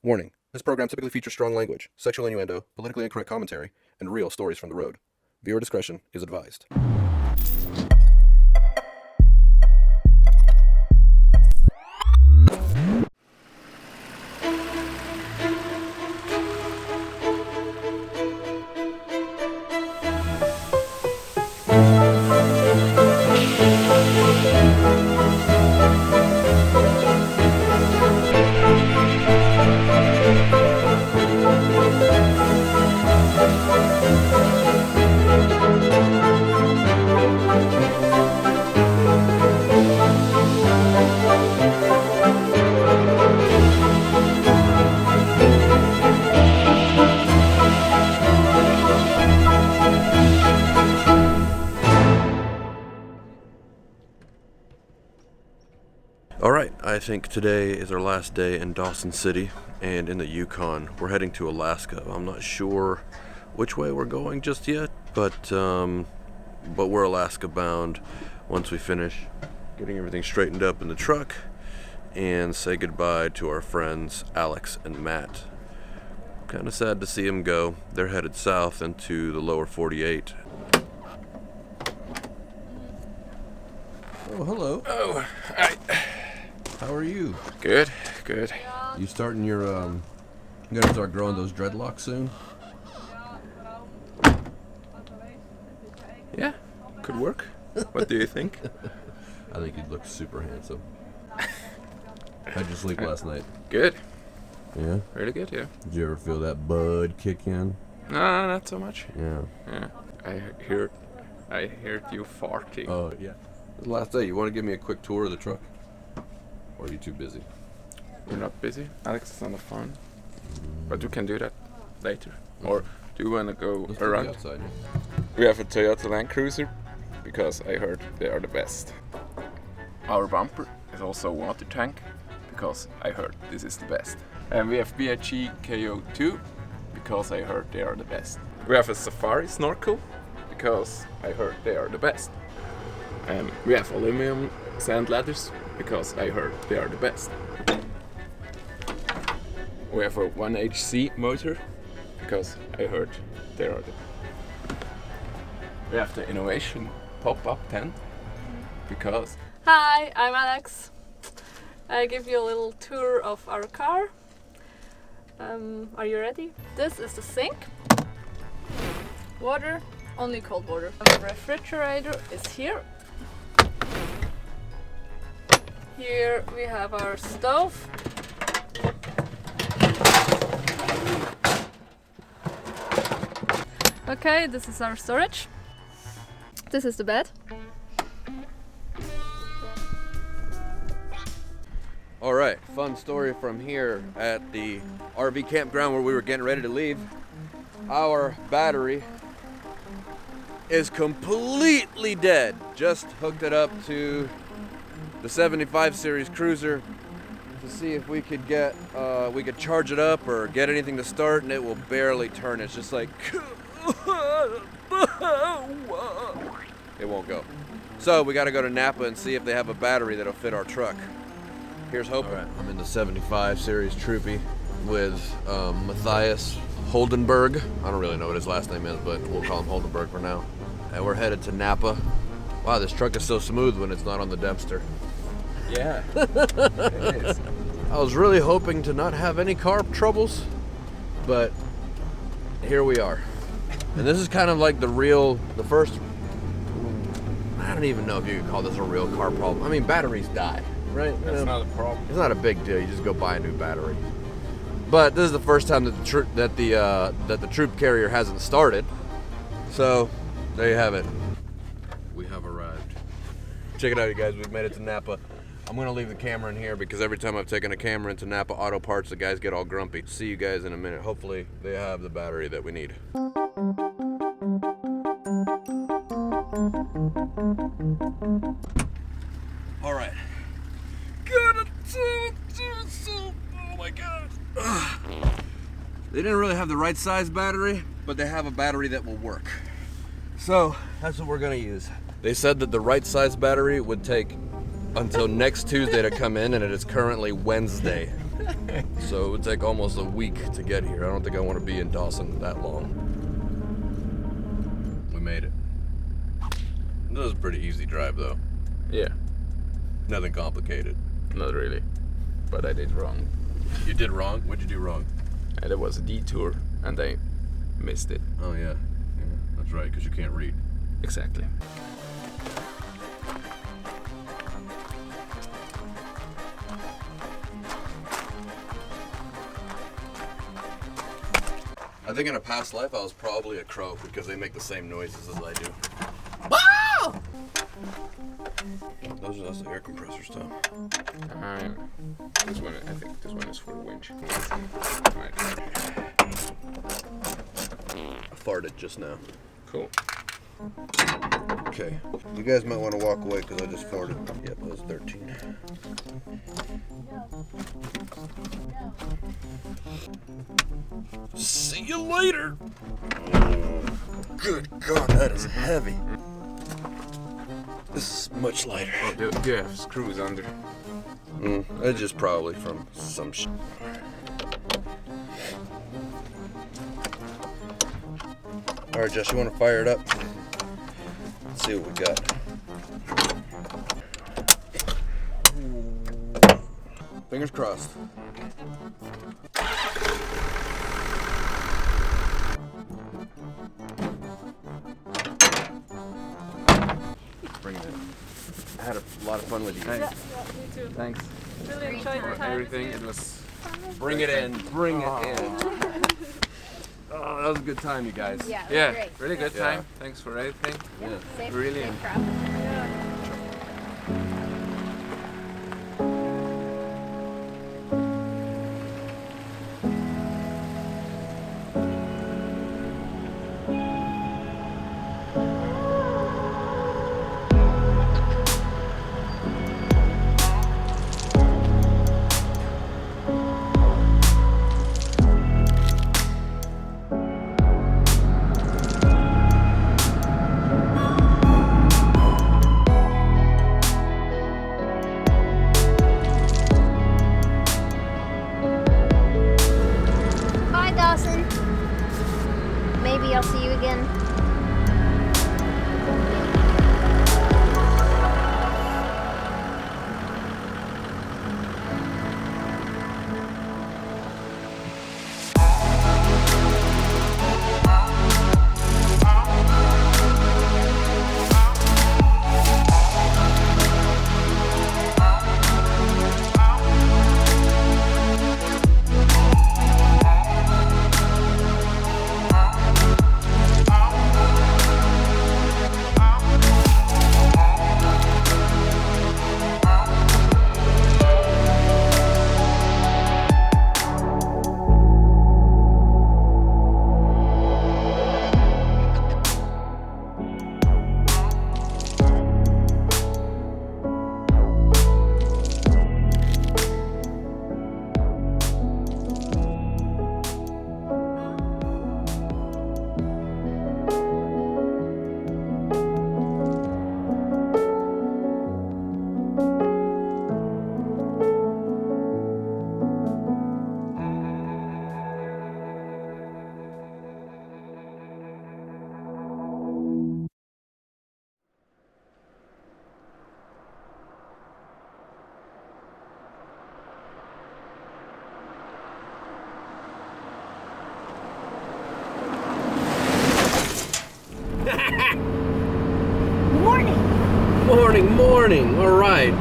Warning: this program typically features strong language, sexual innuendo, politically incorrect commentary, and real stories from the road. Viewer discretion is advised. Alright, I think today is our last day in Dawson City and in the Yukon. We're heading to Alaska. I'm not sure which way we're going just yet, but we're Alaska bound once we finish getting everything straightened up in the truck and say goodbye to our friends Alex and Matt. Kind of sad to see them go. They're headed south into the lower 48. Oh, hello. Oh, hi. How are you? Good, good. You starting your, you gonna start growing those dreadlocks soon? Yeah, could work. What do you think? I think you'd look super handsome. How'd you sleep last night? Good, Yeah? really good, yeah. Did you ever feel that bud kick in? No, not so much. Yeah. Yeah, I heard you farting. Oh, yeah. The last day, you want to give me a quick tour of the truck? Or are you too busy? We're not busy. Alex is on the phone. But we can do that later. Or do you want to go Let's do around? the outside. We have a Toyota Land Cruiser because I heard they are the best. Our bumper is also a water tank because I heard this is the best. And we have BIG KO2 because I heard they are the best. We have a Safari snorkel because I heard they are the best. And we have aluminum sand ladders because I heard they are the best. We have a 1HC motor because I heard they are the best. We have the innovation pop-up tent because Hi, I'm Alex. I give you a little tour of our car. Are you ready? This is the sink. Water, only cold water. The refrigerator is here. Here we have our stove. Okay, this is our storage. This is the bed. Alright, fun story from here at the RV campground where we were getting ready to leave. Our battery is completely dead. Just hooked it up to the 75 series cruiser to see if we could get we could charge it up or get anything to start, and it will barely turn. It's just like it won't go. So we got to go to Napa and see if they have a battery that'll fit our truck. Here's hoping. All right, I'm in the 75 series Troopy with Matthias Holdenberg. I don't really know what his last name is, but we'll call him Holdenberg for now. And we're headed to Napa. Wow, this truck is so smooth when it's not on the Dempster. yeah, it is. I was really hoping to not have any car troubles, but here we are. And this is kind of like the first, I don't even know if you could call this a real car problem. I mean, batteries die, right? You That's know, not a problem. it's not a big deal. You just go buy a new battery. But this is the first time that the troop carrier hasn't started. So there you have it. We have arrived. Check it out, you guys. We've made it to Napa. I'm gonna leave the camera in here because every time I've taken a camera into Napa Auto Parts, the guys get all grumpy. See you guys in a minute. Hopefully they have the battery that we need. All right. Oh my God. They didn't really have the right size battery, but they have a battery that will work. So that's what we're gonna use. They said that the right size battery would take until next Tuesday to come in, and it is currently Wednesday. So it would take almost a week to get here. I don't think I want to be in Dawson that long. We made it. This was a pretty easy drive though. Yeah, Nothing complicated. not really. But I did wrong. You did wrong? What'd you do wrong? And there was a detour and I missed it. Oh yeah. That's right, because you can't read. Exactly. I think in a past life I was probably a crow because they make the same noises as I do. That's the air compressor stuff. This one, I think this one is for the winch. I farted just now. Cool. Okay. You guys might want to walk away because I just farted. Yep, that was 13. See you later. Good God, that is heavy. This is much lighter. Oh, do you have screws under? It's just probably from some shit. All right, Josh, you want to fire it up? Let's see what we got. Fingers crossed. Bring it in. I had a lot of fun with you guys. Yeah, me too. Thanks Really enjoyed the for time. everything. It was. Bring it in. Bring it in. Oh, that was a good time, you guys. Yeah, it was Yeah, great. really good Yeah. time. Thanks for everything. Yeah. Safe, Brilliant. safe travel. Bye, Dawson. Maybe I'll see you again. Morning. All right.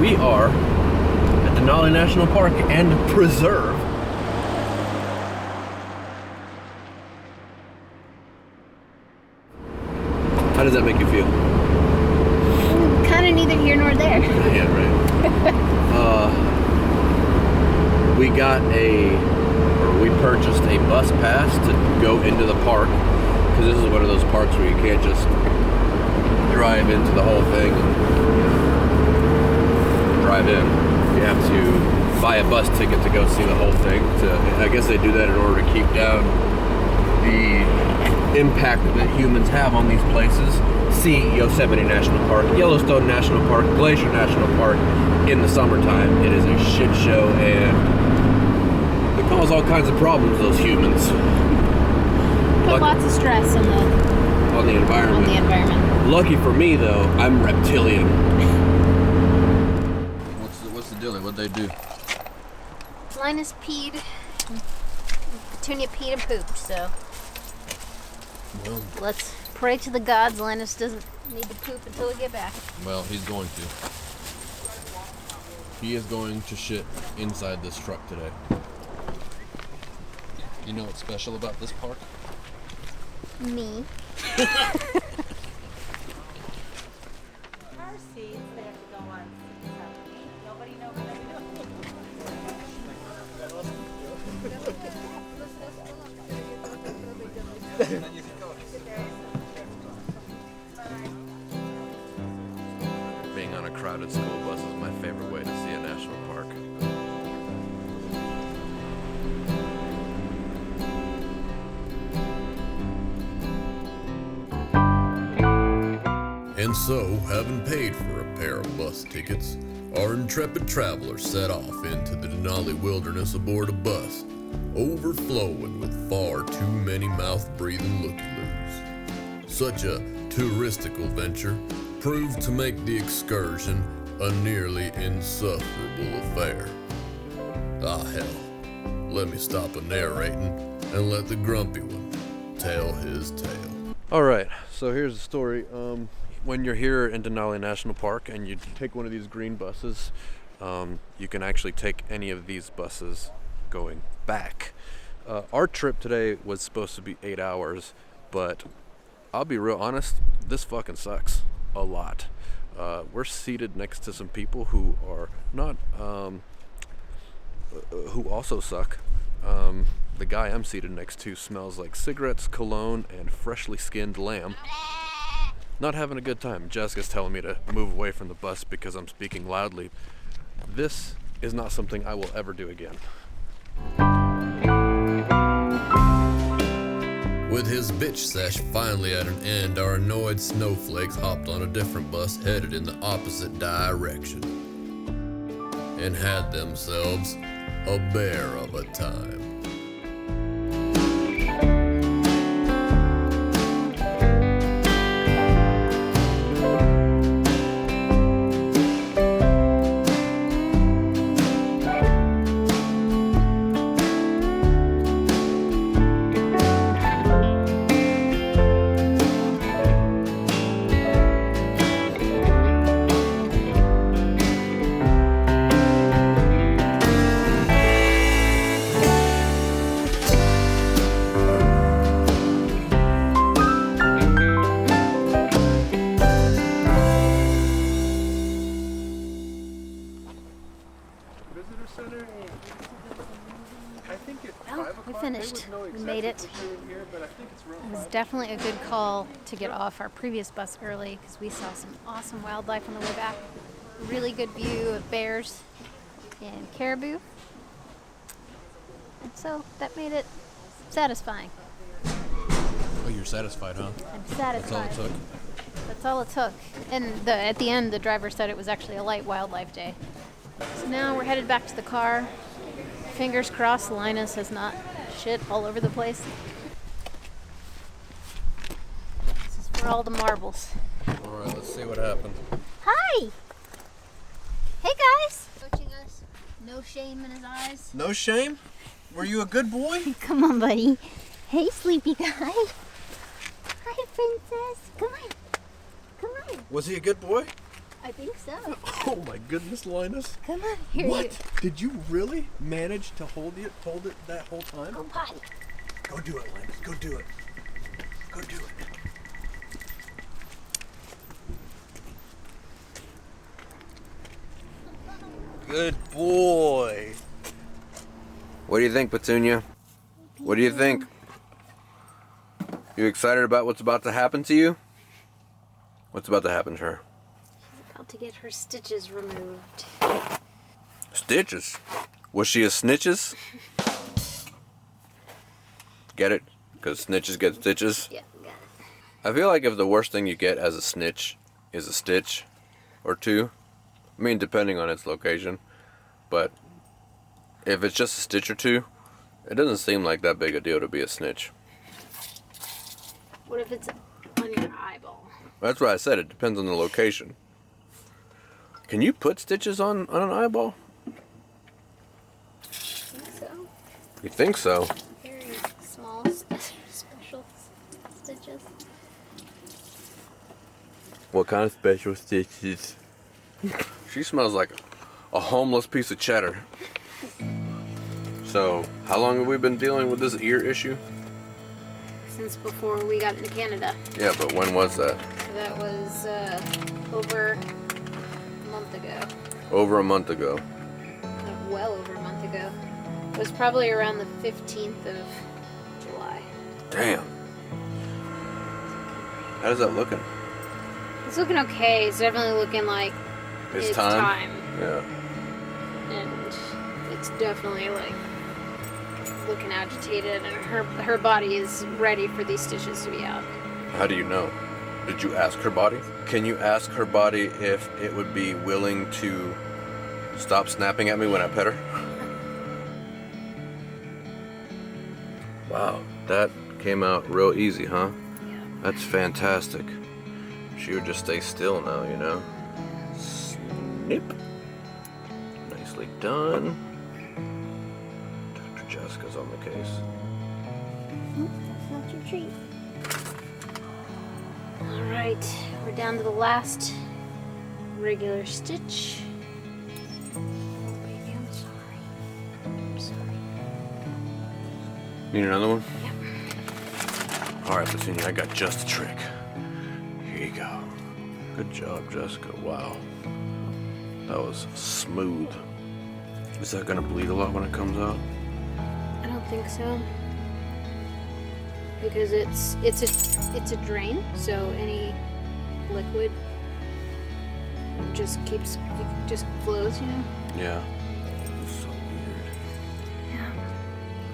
We are at Denali National Park and Preserve. How does that make you feel? Kind of neither here nor there. Yeah, right. We purchased a bus pass to go into the park because this is one of those parks where you can't just drive into the whole thing and drive in. You have to buy a bus ticket to go see the whole thing. I guess they do that in order to keep down the impact that humans have on these places. see Yosemite National Park, Yellowstone National Park, Glacier National Park in the summertime. It is a shit show, and it causes all kinds of problems, those humans. Put lots of stress on the environment. Lucky for me, though, I'm reptilian. What's the deal? What'd they do? Linus peed. Petunia peed and pooped, so Well, let's pray to the gods Linus doesn't need to poop until we get back. well, he's going to. He is going to shit inside this truck today. You know what's special about this park? Me. Car seats, they have to go on separately. Nobody knows what they're Being on a crowded school bus is my favorite way to see a national park. And so, having paid for a pair of bus tickets, our intrepid travelers set off into the Denali wilderness aboard a bus, overflowing with far too many mouth-breathing looky-loos. Such a touristical venture proved to make the excursion a nearly insufferable affair. Ah hell, let me stop narrating and let the grumpy one tell his tale. Alright, so here's the story. When you're here in Denali National Park and you take one of these green buses, you can actually take any of these buses going back. Our trip today was supposed to be 8 hours, but I'll be real honest, this fucking sucks a lot. We're seated next to some people who are not, who also suck. The guy I'm seated next to smells like cigarettes, cologne, and freshly skinned lamb. Not having a good time. Jessica's telling me to move away from the bus because I'm speaking loudly. This is not something I will ever do again. With his bitch sesh finally at an end, our annoyed snowflakes hopped on a different bus headed in the opposite direction and had themselves a bear of a time. We finished. We made it. It was definitely a good call to get off our previous bus early because we saw some awesome wildlife on the way back. Really good view of bears and caribou. And so that made it satisfying. Oh, you're satisfied, huh? I'm satisfied. That's all it took? That's all it took. And at the end, the driver said it was actually a light wildlife day. So now we're headed back to the car. Fingers crossed Linus has not shit all over the place. This is for all the marbles. Alright, let's see what happens. Hi! Hey guys! Coaching us. No shame in his eyes. No shame? Were you a good boy? Come on, buddy. Hey, sleepy guy. Hi, princess. Come on. Come on. Was he a good boy? I think so. Oh my goodness, Linus. Come on. Here What? Did you really manage to hold it that whole time? Go potty. Go do it, Linus. Go do it. Go do it. Good boy. What do you think, Petunia? What do you think? You excited about what's about to happen to you? What's about to happen to her? About to get her stitches removed. Stitches? Was she a snitches? Get it? Because snitches get stitches? Yeah, got it. I feel like if the worst thing you get as a snitch is a stitch or two, I mean, depending on its location, but if it's just a stitch or two, it doesn't seem like that big a deal to be a snitch. What if it's on your eyeball? That's what I said. It depends on the location. Can you put stitches on an eyeball? I think so. You think so? Very small, special stitches. What kind of special stitches? She smells like a homeless piece of cheddar. So, how long have we been dealing with this ear issue? Since before we got into Canada. Yeah, but when was that? That was over a month ago. Over a month ago. Well over a month ago. It was probably around the 15th of July. Damn. How's that looking? It's looking okay. It's definitely looking like It's time? Yeah. And it's definitely like looking agitated, and her body is ready for these stitches to be out. How do you know? Did you ask her body? Can you ask her body if it would be willing to stop snapping at me when I pet her? Wow, that came out real easy, huh? Yeah. That's fantastic. She would just stay still now, you know? Snip. Nicely done. Dr. Jessica's on the case. That's not your treat. Alright, we're down to the last regular stitch. Oh, baby, I'm sorry. I'm sorry. Need another one? Yep. Alright, Petunia, I got just a trick. Here you go. Good job, Jessica. Wow. That was smooth. Is that gonna bleed a lot when it comes out? I don't think so. Because it's a drain, so any liquid just flows, you know? Yeah. It's so weird. Yeah.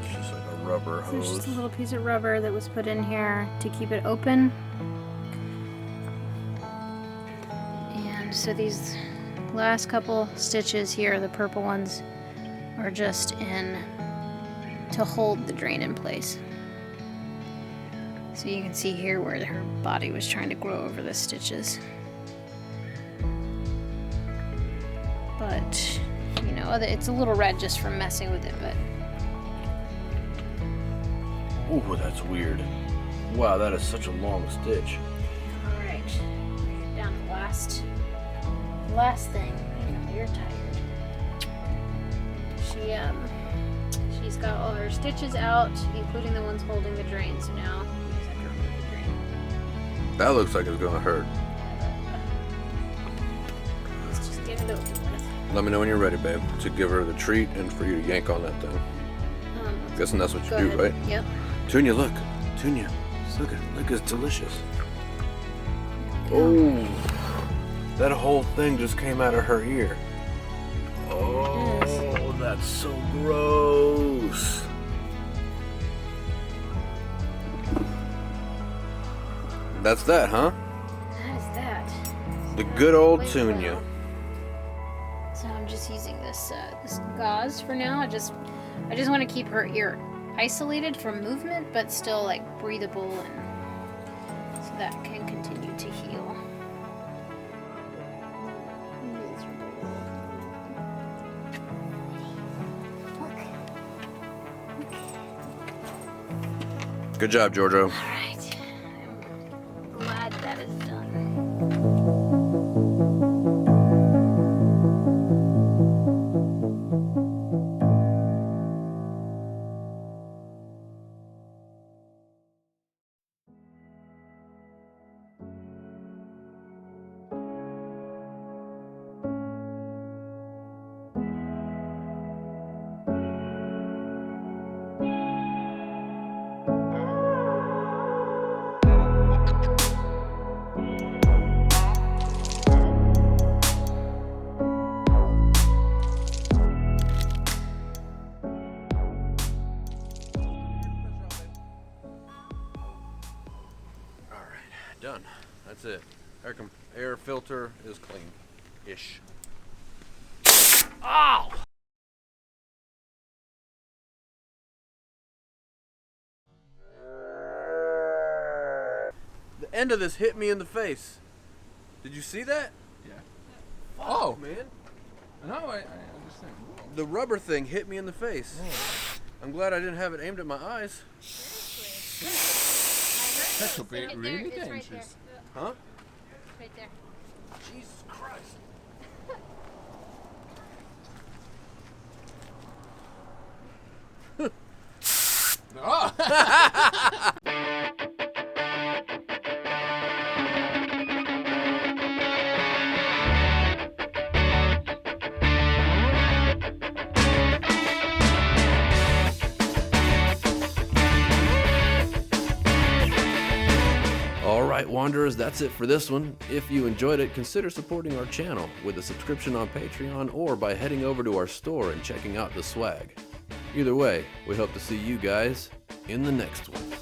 It's just like a rubber There's hose. just a little piece of rubber that was put in here to keep it open. And so these last couple stitches here, the purple ones, are just in to hold the drain in place. So you can see here where her body was trying to grow over the stitches. But, you know, it's a little red just from messing with it, but... Ooh, that's weird. Wow, that is such a long stitch. Alright, down to the last thing. I know you're tired. She's got all her stitches out, including the ones holding the drain, so now we just have to remove the drain. That looks like it's gonna hurt. Let's just get it over with. Let me know when you're ready, babe, to give her the treat and for you to yank on that thing. Guessing that's what you Go do, ahead. right? Yep. Tunya, look. Tunya, look at it. Look, it's delicious. Oh, that whole thing just came out of her ear. Oh, that's so gross. That's that, huh? That is that. The good old Wait, Tunya. well, so I'm just using this gauze for now. I just want to keep her ear isolated from movement, but still like breathable, and so that can continue to heal. Good job, Giorgio. All right. I'm glad that is done. done. That's it. Air filter is clean-ish. Ow! The end of this hit me in the face. Did you see that? Yeah. Fuck, Oh. man. No, I understand. The rubber thing hit me in the face. I'm glad I didn't have it aimed at my eyes. That could be Right there, really it's right dangerous. Huh? Right there. Jesus Christ. Oh. Alright, Wanderers, that's it for this one. If you enjoyed it, consider supporting our channel with a subscription on Patreon or by heading over to our store and checking out the swag. Either way, we hope to see you guys in the next one.